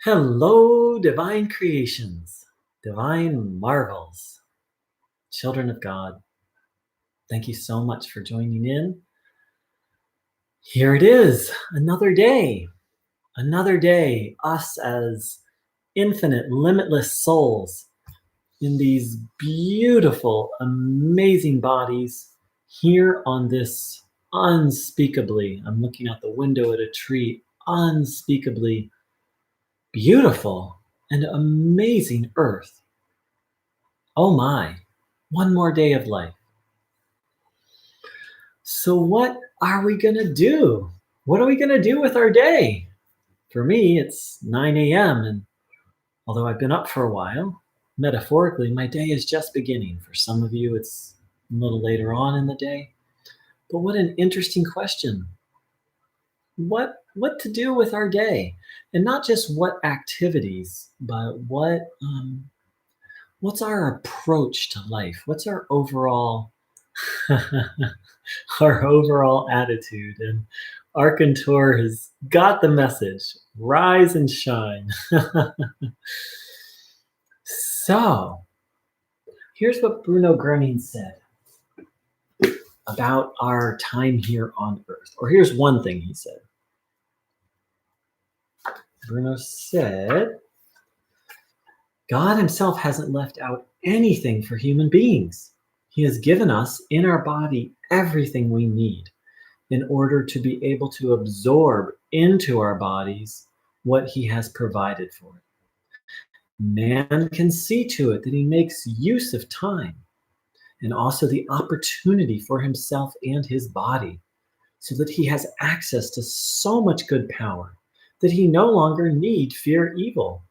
Hello, divine creations, divine marvels, children of God. Thank you so much for joining in. Here it is, another day, us as infinite, limitless souls in these beautiful, amazing bodies here on this unspeakably, I'm looking out the window at a tree, unspeakably beautiful and amazing earth. Oh my, one more day of life. So, what are we going to do? What are we going to do with our day? For me, it's 9 a.m. And although I've been up for a while, metaphorically, my day is just beginning. For some of you, it's a little later on in the day. But what an interesting question. What to do with our day? And not just what activities, but what's our approach to life? What's our overall our overall attitude? And Arcantor has got the message. Rise and shine. So, here's what Bruno Groening said about our time here on Earth. Or here's one thing he said. Bruno said, God himself hasn't left out anything for human beings. He has given us in our body everything we need in order to be able to absorb into our bodies what he has provided for it. Man can see to it that he makes use of time and also the opportunity for himself and his body so that he has access to so much good power that he no longer need fear evil.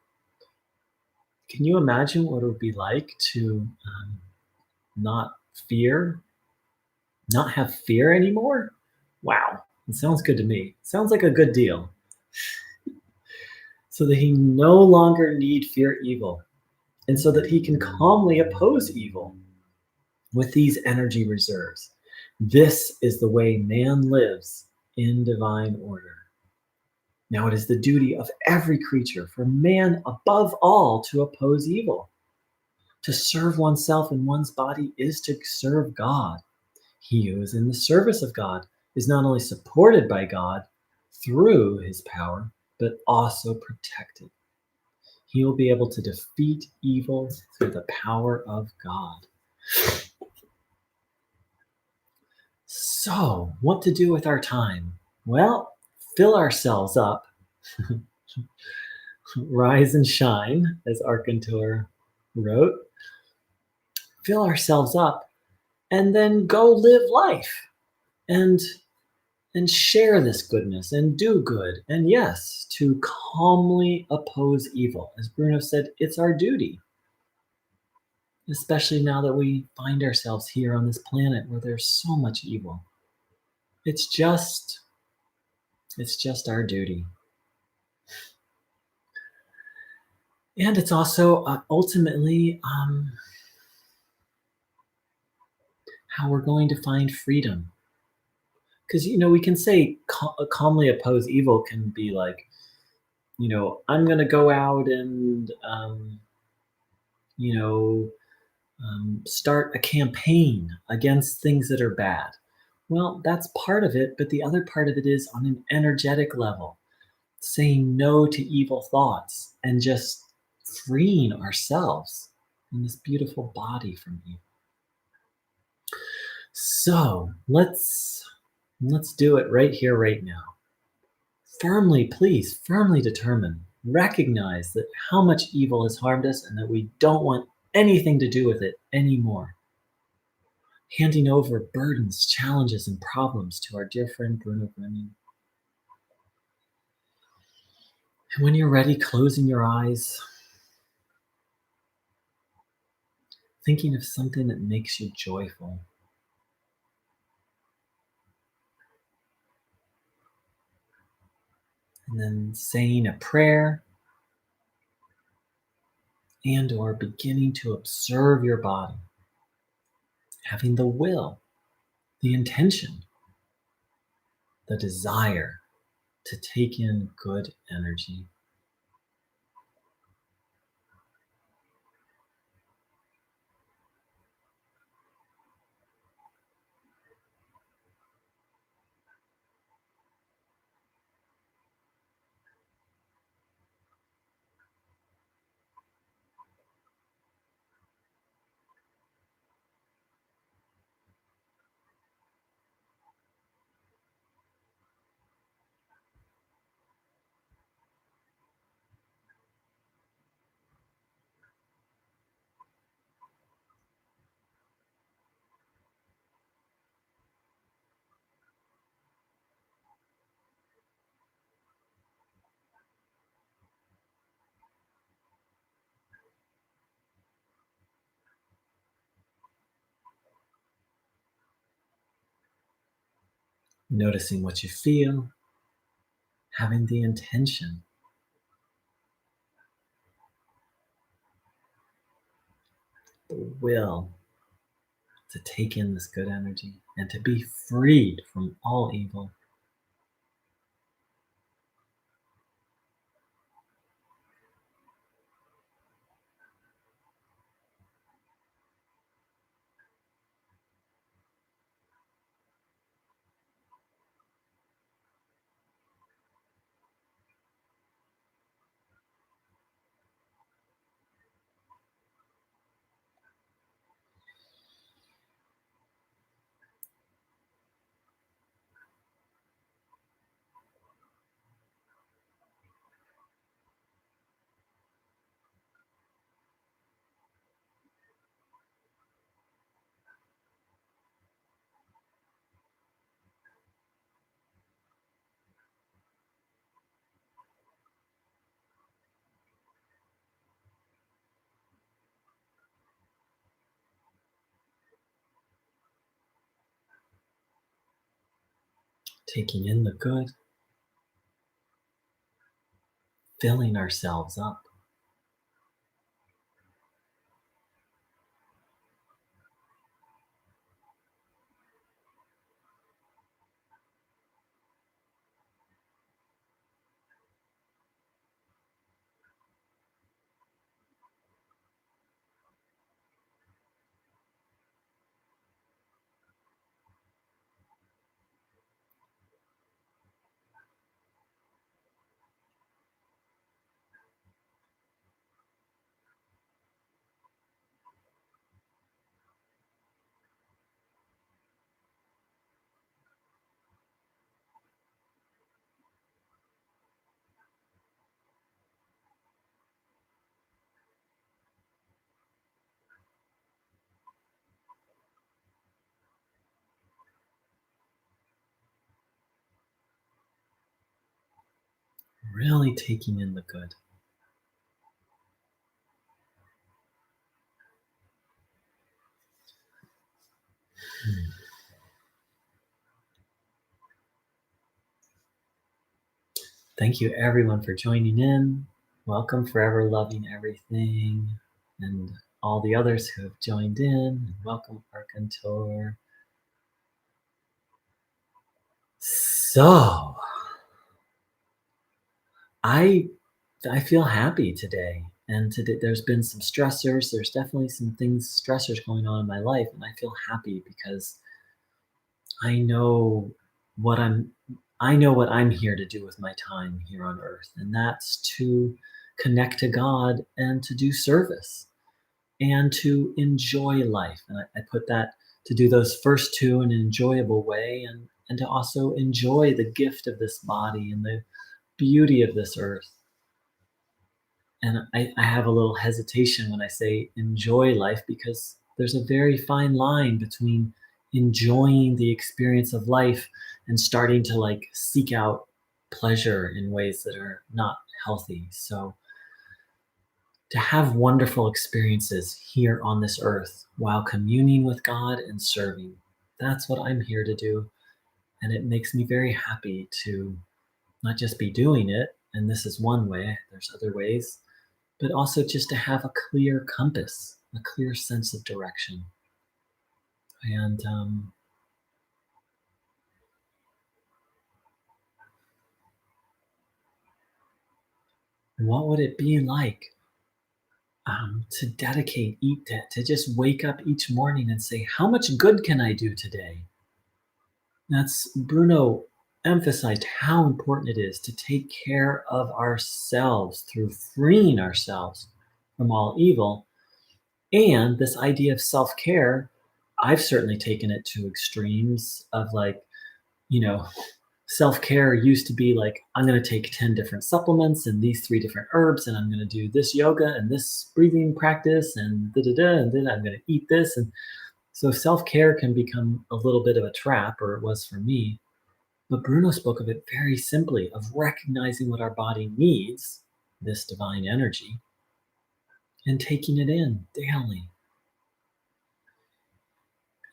Can you imagine what it would be like to not have fear anymore? Wow, it sounds good to me. Sounds like a good deal. So that he no longer need fear evil, and so that he can calmly oppose evil with these energy reserves. This is the way man lives in divine order. Now it is the duty of every creature for man above all to oppose evil. To serve oneself and one's body is to serve God. He who is in the service of God is not only supported by God through his power, but also protected. He will be able to defeat evil through the power of God. So, what to do with our time? Well, fill ourselves up. Rise and shine, as Arcantor wrote. Fill ourselves up and then go live life and share this goodness and do good. And yes, to calmly oppose evil. As Bruno said, it's our duty. Especially now that we find ourselves here on this planet where there's so much evil. It's just our duty. And it's also ultimately how we're going to find freedom. Because, we can say calmly oppose evil can be like, I'm going to go out and, start a campaign against things that are bad. Well, that's part of it, but the other part of it is on an energetic level, saying no to evil thoughts and just freeing ourselves in this beautiful body from evil. So let's do it right here, right now. Please firmly determine, recognize that how much evil has harmed us and that we don't want anything to do with it anymore. Handing over burdens, challenges, and problems to our dear friend Bruno Groening. And when you're ready, closing your eyes, thinking of something that makes you joyful. And then saying a prayer and or beginning to observe your body. Having the will, the intention, the desire to take in good energy. noticing what you feel, having the intention, the will to take in this good energy and to be freed from all evil. Taking in the good, filling ourselves up. Really taking in the good. Hmm. Thank you, everyone, for joining in. Welcome, Forever Loving Everything, and all the others who have joined in. And welcome, Arcantor. So, I I feel happy today. And today there's been some stressors. There's definitely some things, stressors going on in my life, and I feel happy because I know what I'm I know what I'm here to do with my time here on earth, and that's to connect to God and to do service and to enjoy life. And I put that to do those first two in an enjoyable way and to also enjoy the gift of this body and the beauty of this earth. And I have a little hesitation when I say enjoy life because there's a very fine line between enjoying the experience of life and starting to like seek out pleasure in ways that are not healthy. So to have wonderful experiences here on this earth while communing with God and serving, that's what I'm here to do. And it makes me very happy to not just be doing it, and this is one way, there's other ways, but also just to have a clear compass, a clear sense of direction. And what would it be like to dedicate, eat to just wake up each morning and say, how much good can I do today? That's Bruno emphasized how important it is to take care of ourselves through freeing ourselves from all evil. And this idea of self care, I've certainly taken it to extremes of like, you know, self care used to be like, I'm going to take 10 different supplements and these three different herbs, and I'm going to do this yoga and this breathing practice, and da da da, and then I'm going to eat this. And so self care can become a little bit of a trap, or it was for me. But Bruno spoke of it very simply of recognizing what our body needs, this divine energy, and taking it in daily.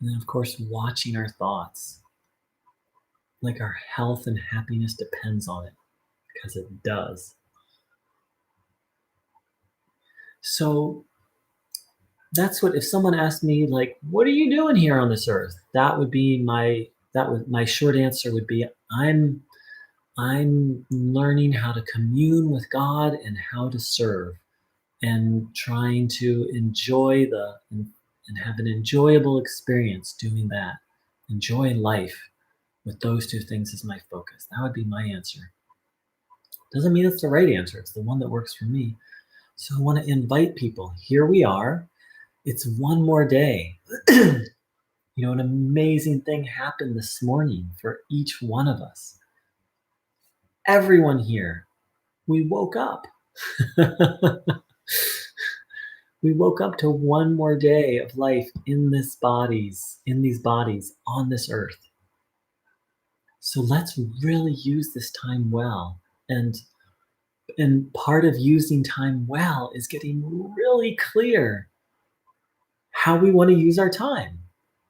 And then, of course, watching our thoughts like our health and happiness depends on it, because it does. So that's what, if someone asked me, like, what are you doing here on this earth? My short answer would be, I'm learning how to commune with God and how to serve, and trying to and have an enjoyable experience doing that. Enjoy life with those two things as my focus. That would be my answer. Doesn't mean it's the right answer. It's the one that works for me. So I want to invite people. Here we are. It's one more day. An amazing thing happened this morning for each one of us. Everyone here, we woke up. We woke up to one more day of life in these bodies on this earth. So let's really use this time well. And part of using time well is getting really clear how we want to use our time.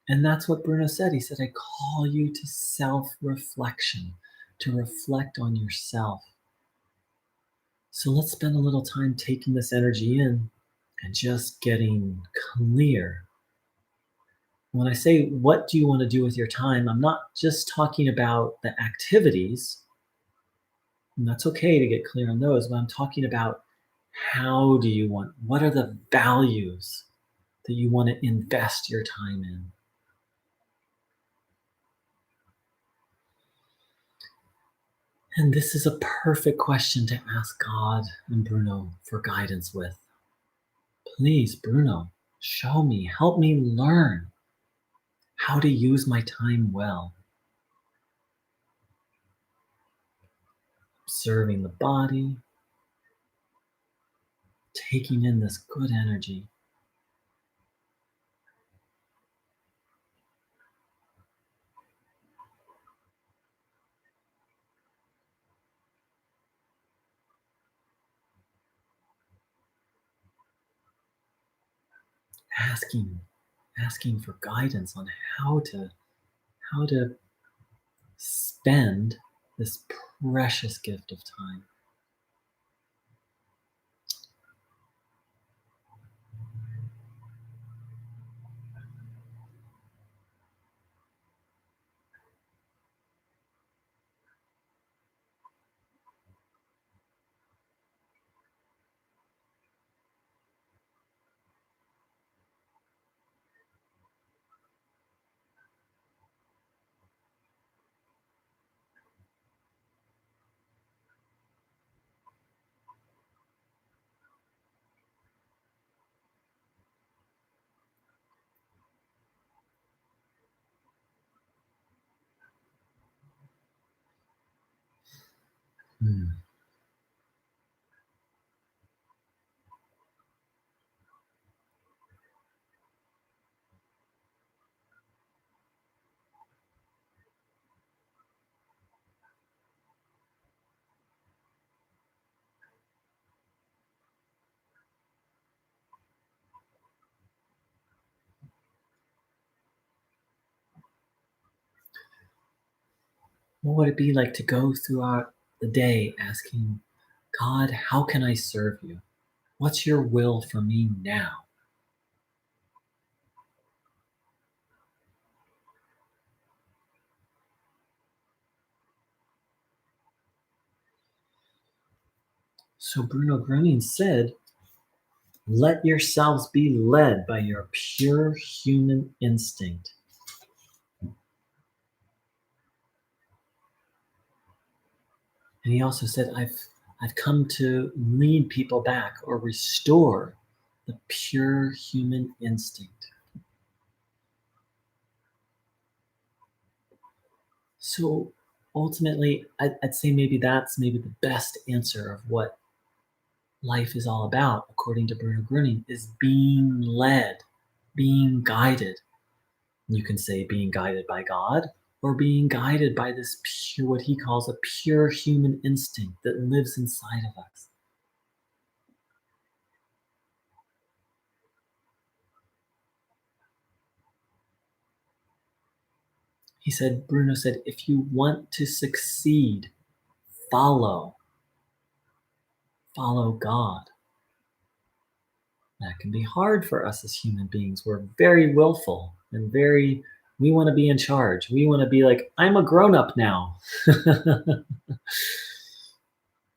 And that's what Bruno said. He said, I call you to self-reflection, to reflect on yourself. So let's spend a little time taking this energy in and just getting clear. When I say, what do you want to do with your time? I'm not just talking about the activities, and that's okay to get clear on those, but I'm talking about, what are the values that you want to invest your time in? And this is a perfect question to ask God and Bruno for guidance with. Please, Bruno, show me, help me learn how to use my time well. Observing the body, taking in this good energy. Asking for guidance on how to spend this precious gift of time. Hmm. What would it be like to go throughout the day asking, God, how can I serve you? What's your will for me now? So Bruno Groening said, let yourselves be led by your pure human instinct. And he also said, I've come to lead people back or restore the pure human instinct. So ultimately, I'd say maybe that's maybe the best answer of what life is all about, according to Bruno Groening, is being led, being guided. You can say being guided by God, or being guided by this pure, what he calls a pure human instinct that lives inside of us. Bruno said, if you want to succeed, follow, follow God. That can be hard for us as human beings. We're very willful and we want to be in charge. We want to be like, I'm a grown up now.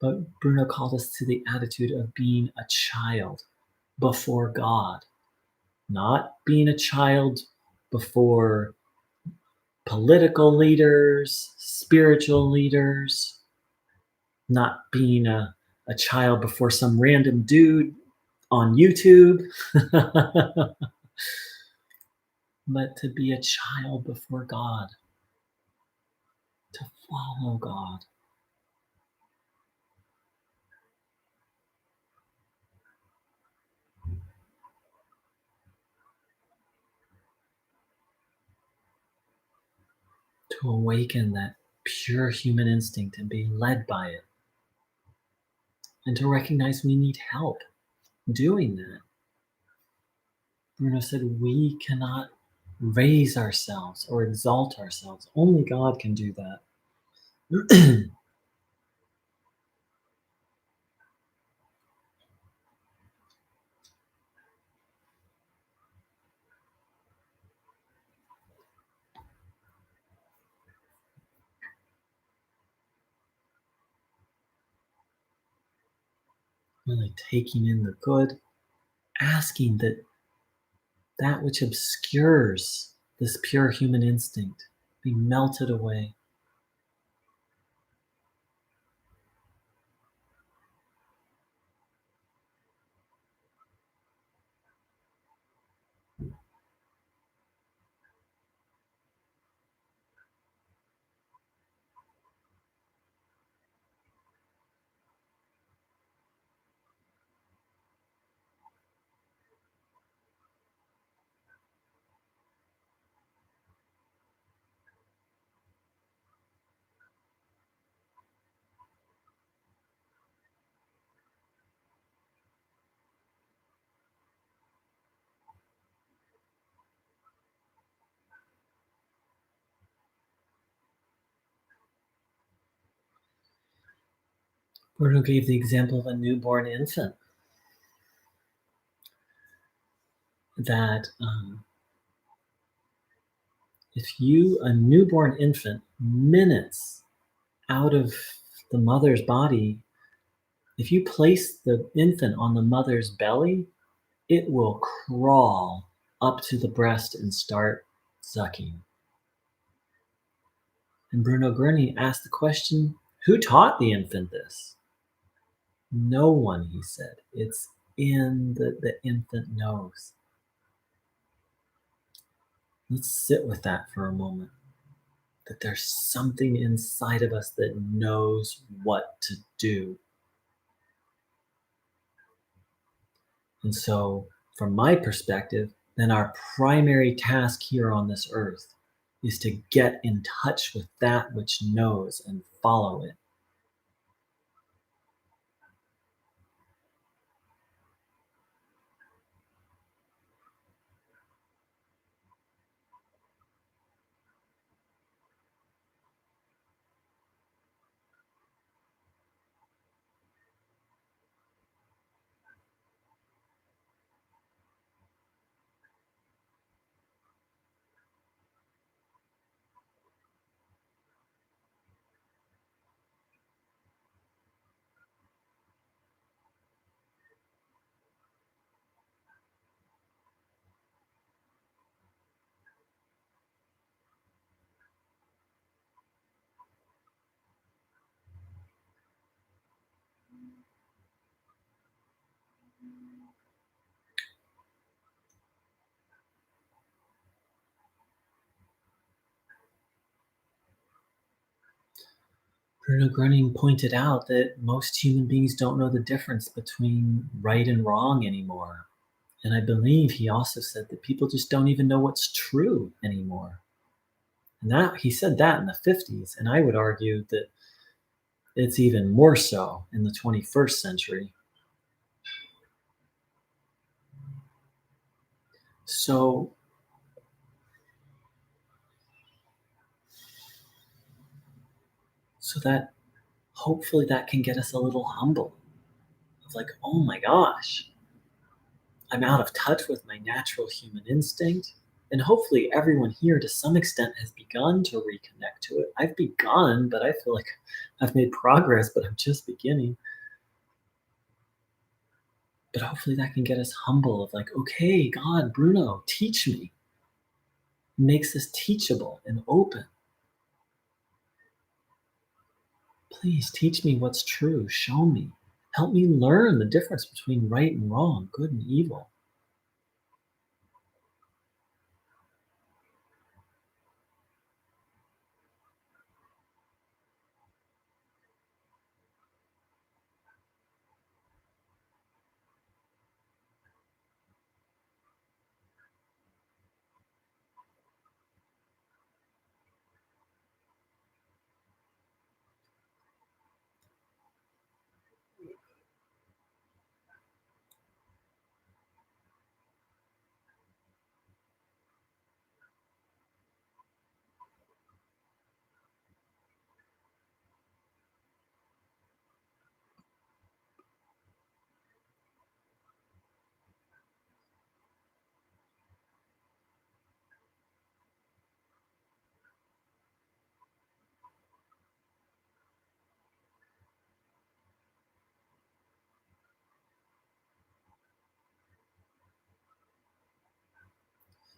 But Bruno called us to the attitude of being a child before God, not being a child before political leaders, spiritual leaders, not being a child before some random dude on YouTube, but to be a child before God, to follow God. To awaken that pure human instinct and be led by it, and to recognize we need help doing that. Bruno said we cannot raise ourselves or exalt ourselves. Only God can do that. Really taking in the good, asking that which obscures this pure human instinct be melted away. Bruno gave the example of a newborn infant that a newborn infant, minutes out of the mother's body, if you place the infant on the mother's belly, it will crawl up to the breast and start sucking. And Bruno Groening asked the question, who taught the infant this? No one, he said. It's in the infant knows. Let's sit with that for a moment. That there's something inside of us that knows what to do. And so, from my perspective, then our primary task here on this earth is to get in touch with that which knows and follow it. Bruno Groening pointed out that most human beings don't know the difference between right and wrong anymore. And I believe he also said that people just don't even know what's true anymore. And that he said that in the 50s, and I would argue that it's even more so in the 21st century. So so that hopefully that can get us a little humble of like, oh my gosh, I'm out of touch with my natural human instinct. And hopefully everyone here to some extent has begun to reconnect to it. I've begun, but I feel like I've made progress, but I'm just beginning. But hopefully that can get us humble of like, okay, God, Bruno, teach me. Makes us teachable and open. Please teach me what's true. Show me. Help me learn the difference between right and wrong, good and evil.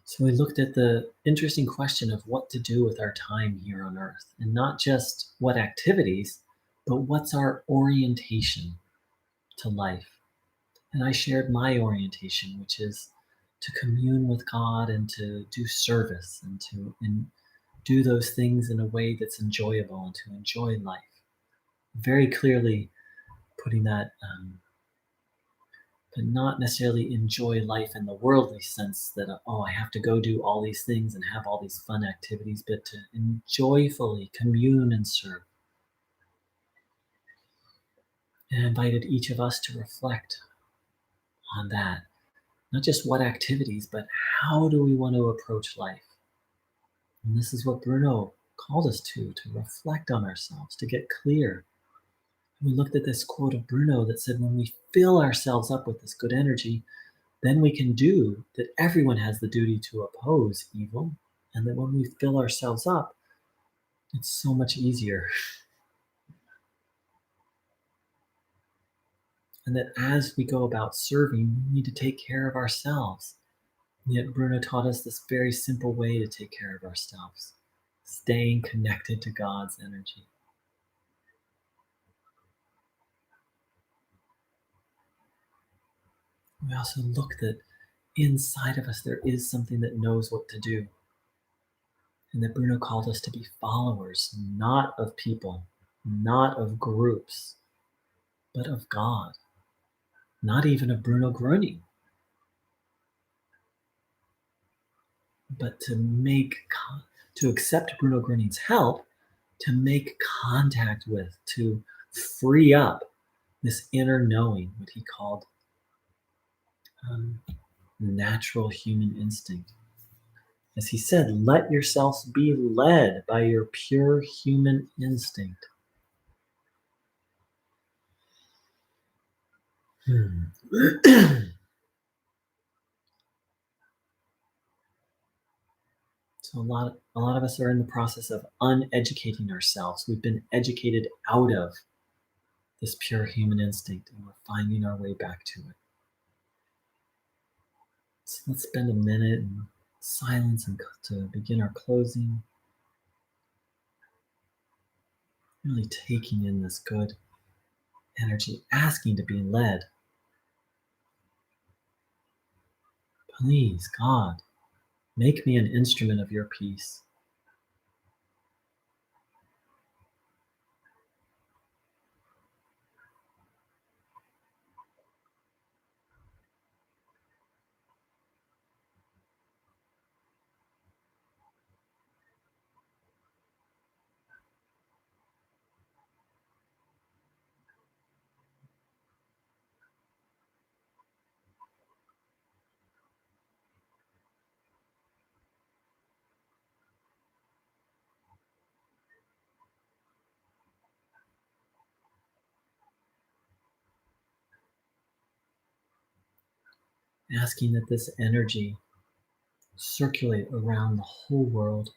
So we looked at the interesting question of what to do with our time here on earth, and not just what activities, but what's our orientation to life. And I shared my orientation, which is to commune with God and to do service and do those things in a way that's enjoyable and to enjoy life. Very clearly putting that, but not necessarily enjoy life in the worldly sense that, oh, I have to go do all these things and have all these fun activities, but to joyfully commune and serve. And I invited each of us to reflect on that. Not just what activities, but how do we want to approach life? And this is what Bruno called us to reflect on ourselves, to get clear. We looked at this quote of Bruno that said, when we fill ourselves up with this good energy, then we can do that. Everyone has the duty to oppose evil. And that when we fill ourselves up, it's so much easier. And that as we go about serving, we need to take care of ourselves. And yet, Bruno taught us this very simple way to take care of ourselves, staying connected to God's energy. We also look that inside of us there is something that knows what to do. And that Bruno called us to be followers, not of people, not of groups, but of God, not even of Bruno Groening, but to accept Bruno Groening's help, to make contact with, to free up this inner knowing, what he called um, natural human instinct. As he said, let yourselves be led by your pure human instinct. So a lot of us are in the process of uneducating ourselves. We've been educated out of this pure human instinct, and we're finding our way back to it. So let's spend a minute in silence and to begin our closing. Really taking in this good energy, asking to be led. Please, God, make me an instrument of your peace. asking that this energy circulate around the whole world,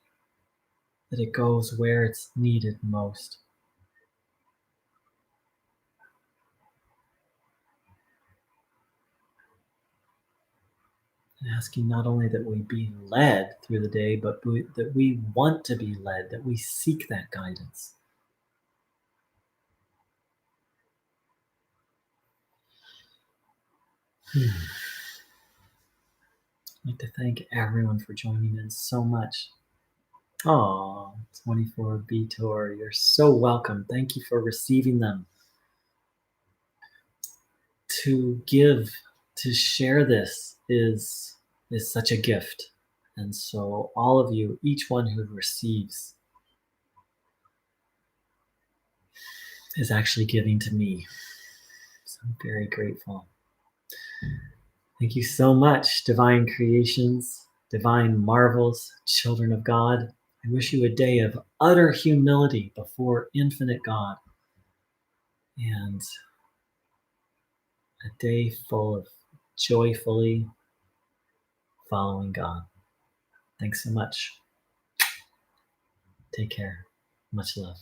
that it goes where it's needed most. And asking not only that we be led through the day, but that we want to be led, that we seek that guidance. Hmm. I'd like to thank everyone for joining in so much. Oh, 24B Tour, you're so welcome. Thank you for receiving them. To give, to share this is such a gift. And so all of you, each one who receives is actually giving to me. So I'm very grateful. Thank you so much, divine creations, divine marvels, children of God. I wish you a day of utter humility before infinite God and a day full of joyfully following God. Thanks so much. Take care. Much love.